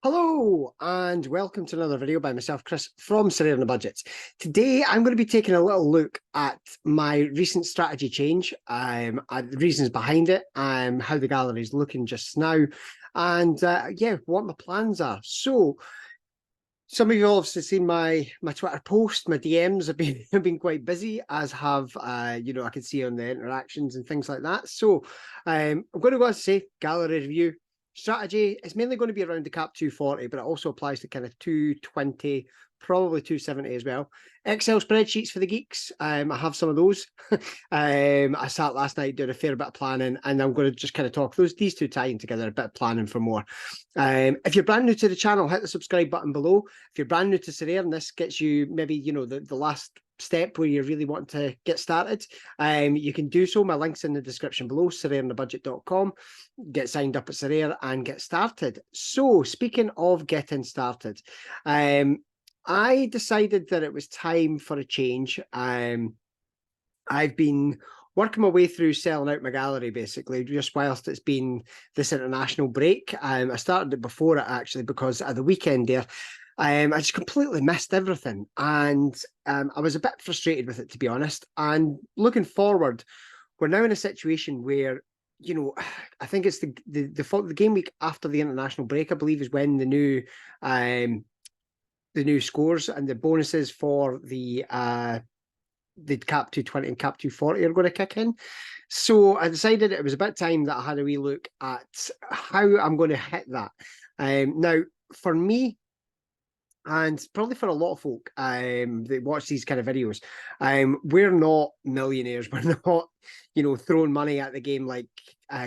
Hello and welcome to another video by myself, Chris, from Sorare on the Budgets. Today, I'm going to be taking a little look at my recent strategy change, the reasons behind it, how the gallery is looking just now, and yeah, what my plans are. So, some of you have obviously seen my Twitter post. My DMs have been have been quite busy, as have I can see on the interactions and things like that. So, I'm going to go and say gallery review. Strategy is mainly going to be around the cap 240, but it also applies to kind of 220, probably 270 as well. Excel spreadsheets for the geeks. I have some of those. I sat last night doing a fair bit of planning, and I'm going to just kind of talk these two tying together, a bit of planning for more. If you're brand new to the channel, hit the subscribe button below. If you're brand new to Sorare and this gets you maybe, the last step where you really want to get started, you can do so. My link's in the description below, sorareonthebudget.com. Get signed up at Sorare and get started. So speaking of getting started, I decided that it was time for a change. I've been working my way through selling out my gallery, basically, just whilst it's been this international break. I started it before it, actually, because at the weekend there, I just completely missed everything. And I was a bit frustrated with it, to be honest. And looking forward, we're now in a situation where, I think it's the game week after the international break, I believe, is when the new scores and the bonuses for the cap 220 and cap 240 are going to kick in. So I decided it was about time that I had a wee look at how I'm going to hit that. Now, for me, and probably for a lot of folk that watch these kind of videos, we're not millionaires. We're not, throwing money at the game like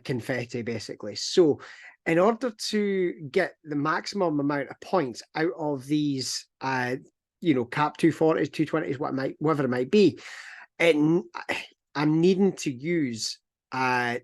confetti, basically. So in order to get the maximum amount of points out of these, cap 240s, 220s, whatever it might be, I'm needing to use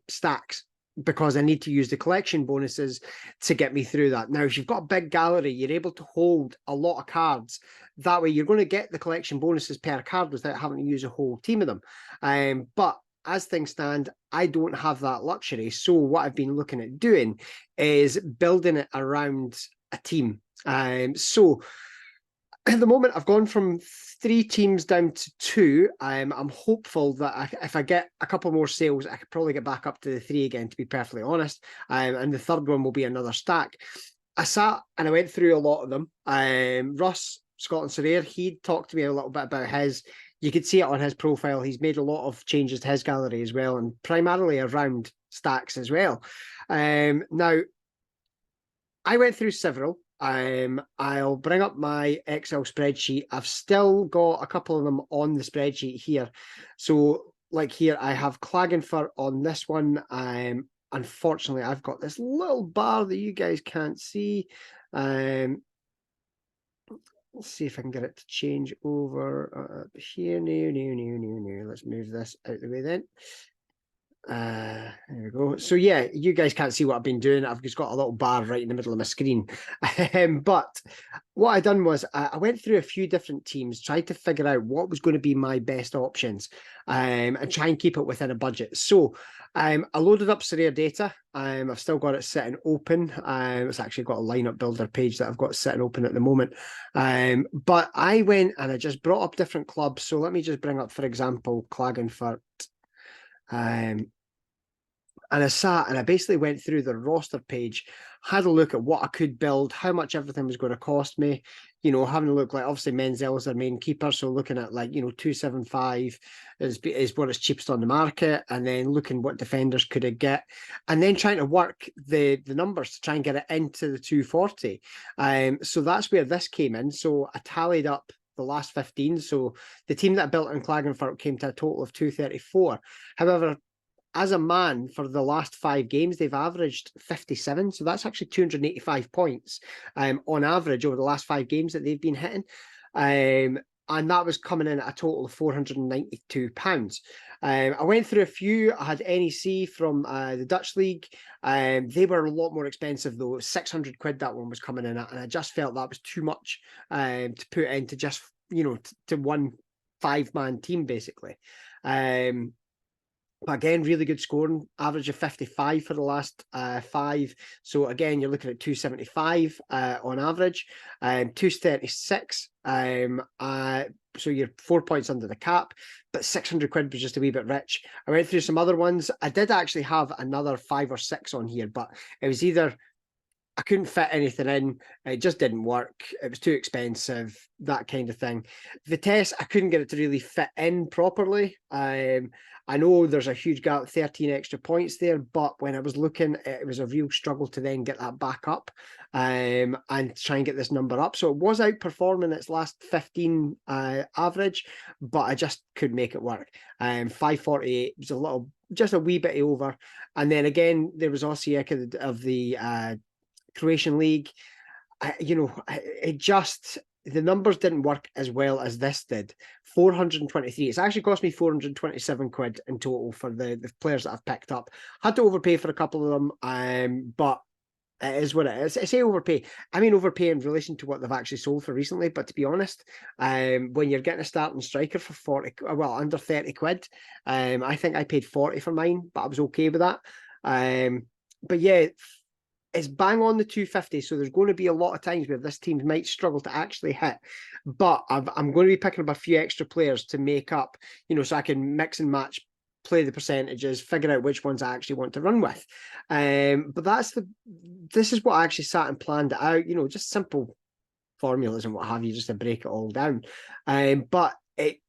stacks, because I need to use the collection bonuses to get me through that. Now, if you've got a big gallery, you're able to hold a lot of cards. That way, you're going to get the collection bonuses per card without having to use a whole team of them. But as things stand, I don't have that luxury. So what I've been looking at doing is building it around a team. So at the moment, I've gone from 3 teams down to 2. I'm hopeful that if I get a couple more sales, I could probably get back up to the 3 again, to be perfectly honest. And the third one will be another stack. I sat and I went through a lot of them. Russ, Scotland Sorare, he talked to me a little bit about his. You could see it on his profile. He's made a lot of changes to his gallery as well, and primarily around stacks as well. Now, I went through several. I'll bring up my Excel spreadsheet. I've still got a couple of them on the spreadsheet here. So, like here, I have Klagenfurt on this one. Unfortunately, I've got this little bar that you guys can't see. Let's see if I can get it to change over here. No. Let's move this out of the way then. There we go. So yeah, you guys can't see what I've been doing. I've just got a little bar right in the middle of my screen. But what I done was I went through a few different teams, tried to figure out what was going to be my best options, and try and keep it within a budget. So I loaded up Sorare data. I've still got it sitting open. It's actually got a lineup builder page that I've got sitting open at the moment. But I went and I just brought up different clubs. So let me just bring up, for example, Klagenfurt. And I sat and I basically went through the roster page, had a look at what I could build, how much everything was going to cost me, having a look, like, obviously Menzel's their main keeper. So looking at 275 is what is cheapest on the market. And then looking what defenders could I get, and then trying to work the numbers to try and get it into the 240. So that's where this came in. So I tallied up the last 15. So the team that I built in Klagenfurt came to a total of 234. However, as a man, for the last 5 games, they've averaged 57. So that's actually 285 points on average over the last 5 games that they've been hitting. And that was coming in at a total of £492. I went through a few. I had NEC from the Dutch League. They were a lot more expensive, though. 600 quid that one was coming in at, and I just felt that was too much to put into just, to one 5-man team, basically. But again, really good scoring, average of 55 for the last 5. So again, you're looking at 275 on average, 236. So you're 4 points under the cap, but 600 quid was just a wee bit rich. I went through some other ones. I did actually have another 5 or 6 on here, but it was either I couldn't fit anything in. It just didn't work. It was too expensive, that kind of thing. Vitesse, I couldn't get it to really fit in properly. I know there's a huge gap, 13 extra points there, but when I was looking, it was a real struggle to then get that back up and try and get this number up. So it was outperforming its last 15 average, but I just couldn't make it work. 548 was just a wee bit over. And then again, there was Osijek of the Croatian league. The numbers didn't work as well as this did. 423. It's actually cost me 427 quid in total for the players that I've picked up. Had to overpay for a couple of them, but it is what it is. I say overpay. I mean overpay in relation to what they've actually sold for recently. But to be honest, when you're getting a starting striker for 40, well, under 30 quid, I think I paid 40 for mine, but I was okay with that. But yeah, it's bang on the 250, so there's going to be a lot of times where this team might struggle to actually hit. But I'm going to be picking up a few extra players to make up, so I can mix and match, play the percentages, figure out which ones I actually want to run with. But this is what I actually sat and planned it out, just simple formulas and what have you, just to break it all down. But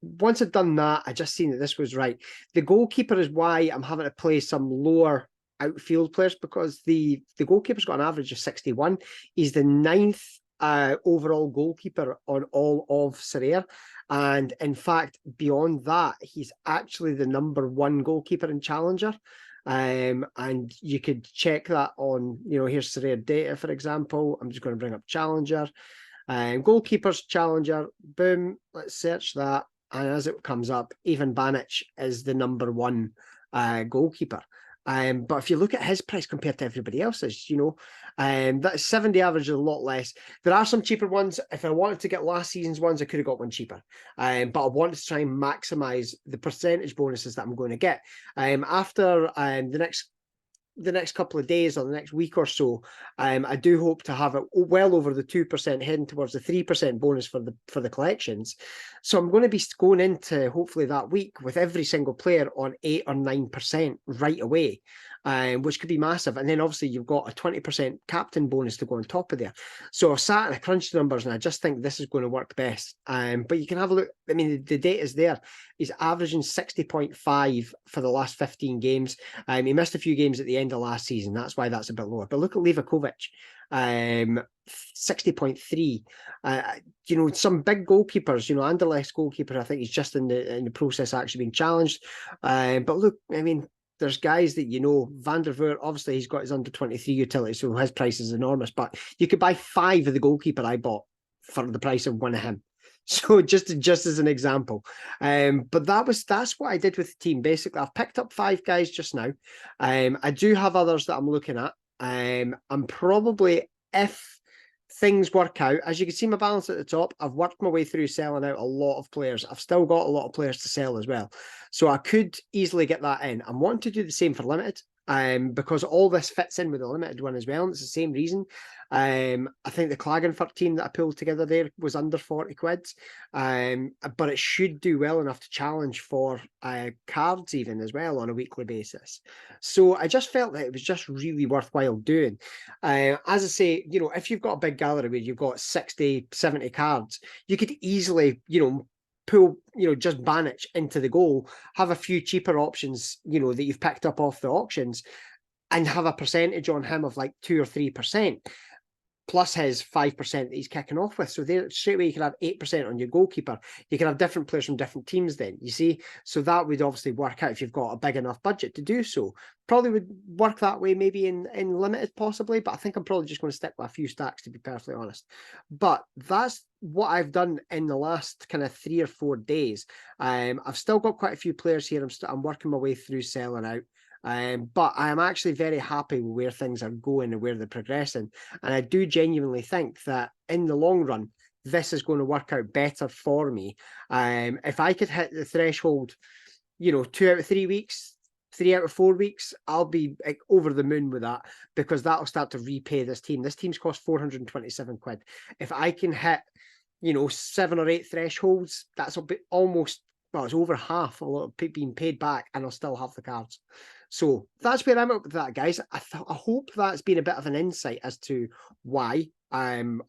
once I'd done that, I just seen that this was right. The goalkeeper is why I'm having to play some lower outfield players, because the goalkeeper's got an average of 61. He's the 9th overall goalkeeper on all of Sorare. And in fact, beyond that, he's actually the #1 goalkeeper in Challenger. And you could check that on, here's Sorare data, for example. I'm just going to bring up Challenger. Goalkeepers, Challenger, boom, let's search that. And as it comes up, Ivan Banic is the #1 goalkeeper. But if you look at his price compared to everybody else's, that 70 average is a lot less. There are some cheaper ones. If I wanted to get last season's ones, I could have got one cheaper. But I wanted to try and maximize the percentage bonuses that I'm going to get. After the next couple of days or the next week or so, I do hope to have it well over the 2%, heading towards the 3% bonus for the collections. So I'm going to be going into hopefully that week with every single player on 8 or 9% right away, which could be massive. And then obviously you've got a 20% captain bonus to go on top of there. So I sat and I crunched the numbers, and I just think this is going to work best. But you can have a look. I mean, the data is there. He's averaging 60.5 for the last 15 games. He missed a few games at the end of last season. That's why that's a bit lower. But look at Livakovic, 60.3. Some big goalkeepers, Anderlecht's goalkeeper, I think he's just in the process of actually being challenged. But look, I mean, there's guys that Van der Voort, obviously he's got his under 23 utility, so his price is enormous. But you could buy 5 of the goalkeeper I bought for the price of 1 of him. So just as an example. But that's what I did with the team. Basically, I've picked up 5 guys just now. I do have others that I'm looking at. I'm probably, if things work out, as you can see my balance at the top, I've worked my way through selling out a lot of players. I've still got a lot of players to sell as well. So I could easily get that in. I'm wanting to do the same for limited. Because all this fits in with the limited one as well, and it's the same reason. I think the Klagenfurt team that I pulled together there was under 40 quid, but it should do well enough to challenge for cards even as well on a weekly basis. So I just felt that it was just really worthwhile doing. As I say, if you've got a big gallery where you've got 60, 70 cards, you could easily, pull, just Banic into the goal, have a few cheaper options, that you've picked up off the auctions, and have a percentage on him of like 2 or 3%, plus his 5% that he's kicking off with. So there, straight away, you can have 8% on your goalkeeper. You can have different players from different teams then, you see? So that would obviously work out if you've got a big enough budget to do so. Probably would work that way maybe in limited possibly, but I think I'm probably just going to stick with a few stacks, to be perfectly honest. But that's what I've done in the last kind of 3 or 4 days. I've still got quite a few players here. I'm working my way through selling out. But I am actually very happy with where things are going and where they're progressing. And I do genuinely think that in the long run, this is going to work out better for me. If I could hit the threshold, 2 out of 3 weeks, 3 out of 4 weeks, I'll be like, over the moon with that, because that'll start to repay this team. This team's cost 427 quid. If I can hit, 7 or 8 thresholds, that's a bit almost, well, it's over half a lot being paid back, and I'll still have the cards. So that's where I'm at with that, guys. I hope that's been a bit of an insight as to why. And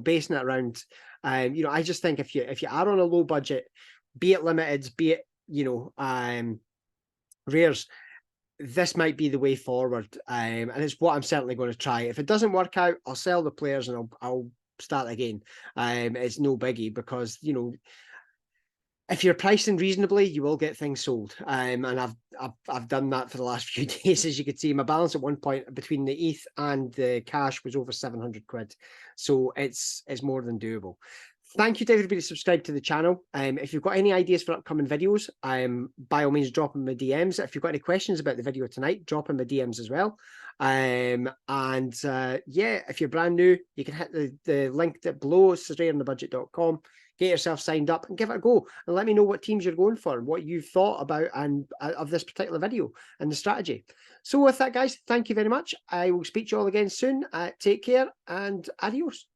basing it around, I just think if you are on a low budget, be it limited, be it rares, this might be the way forward, and it's what I'm certainly going to try. If it doesn't work out, I'll sell the players and I'll start again. It's no biggie, because if you're pricing reasonably, you will get things sold. And I've done that for the last few days. As you can see, my balance at one point between the ETH and the cash was over 700 quid. So it's more than doable. Thank you to everybody who subscribed to the channel. If you've got any ideas for upcoming videos, by all means, drop them in my DMs. If you've got any questions about the video tonight, drop in my DMs as well. Yeah, if you're brand new, you can hit the link below, sorareinthebudget.com. Get yourself signed up and give it a go, and let me know what teams you're going for and what you've thought about and of this particular video and the strategy. So with that, guys, thank you very much. I will speak to you all again soon. Take care and adios.